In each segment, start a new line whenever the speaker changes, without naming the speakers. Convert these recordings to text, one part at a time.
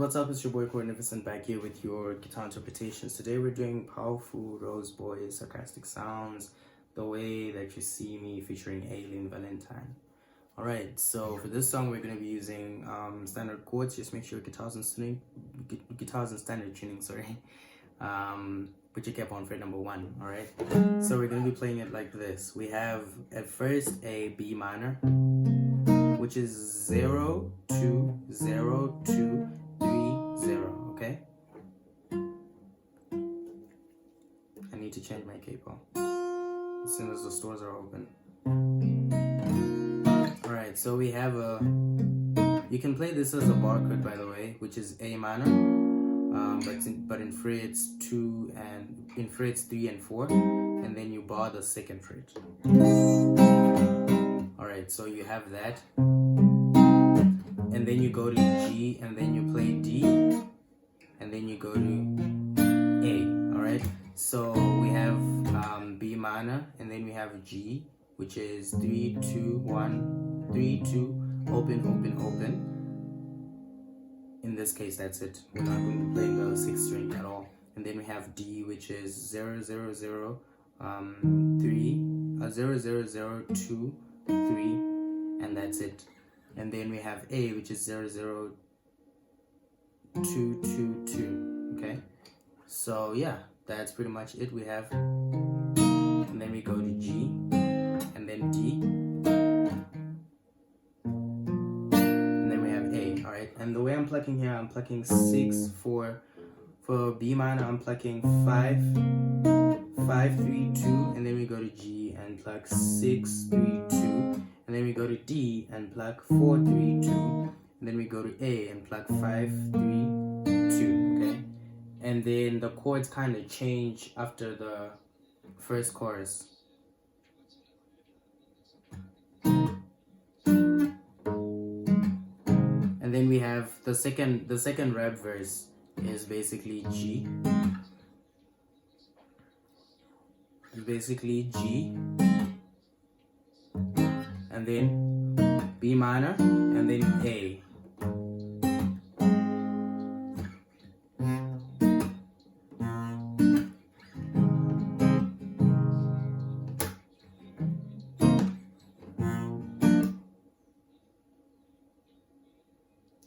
What's up, it's your boy Magnificent back here with your guitar interpretations. Today we're doing Powfu, Rose Boy, Sarcastic Sounds, The Way That You See Me featuring Alien Valentine. Alright, so for this song we're going to be using standard chords. Just make sure guitars in standard tuning, sorry. Put your cap on fret number 1, alright? So we're going to be playing it like this. We have at first a B minor, which is 0, 2, 0, 2, 3, 0, okay? I need to change my capo as soon as the stores are open. Alright, so we have you can play this as a bar chord, by the way, which is A minor, but in frets 2 and in frets 3 and 4, and then you bar the second fret. Alright, so you have that. And then you go to G, and then you play D, and then you go to A, alright? So we have B minor, and then we have G, which is 3, 2, 1, 3, 2, open, open, open. In this case, that's it. We're not going to be playing the 6th string at all. And then we have D, which is 0, 0, 0, 3, 0, 0, 0, 2, 3, and that's it. And then we have A, which is 0, 0, 2, 2, 2, okay? So yeah, that's pretty much it. We have, and then we go to G, and then D, and then we have A, alright? And the way I'm plucking here, I'm plucking 6, 4, for B minor, I'm plucking 5, 5, 3, 2, and then we go to G and pluck 6, 3, 2. And then we go to D and pluck 4, 3, 2. And then we go to A and pluck 5, 3, 2. Okay? And then the chords kind of change after the first chorus. And then we have the second rap verse is basically G. It's basically G. And then B minor, and then A.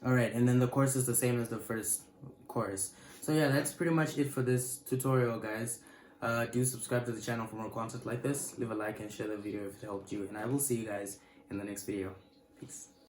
Alright, and then the chorus is the same as the first chorus. So yeah, that's pretty much it for this tutorial, guys. Do subscribe to the channel for more content like this. Leave a like and share the video if it helped you. And I will see you guys in the next video. Peace.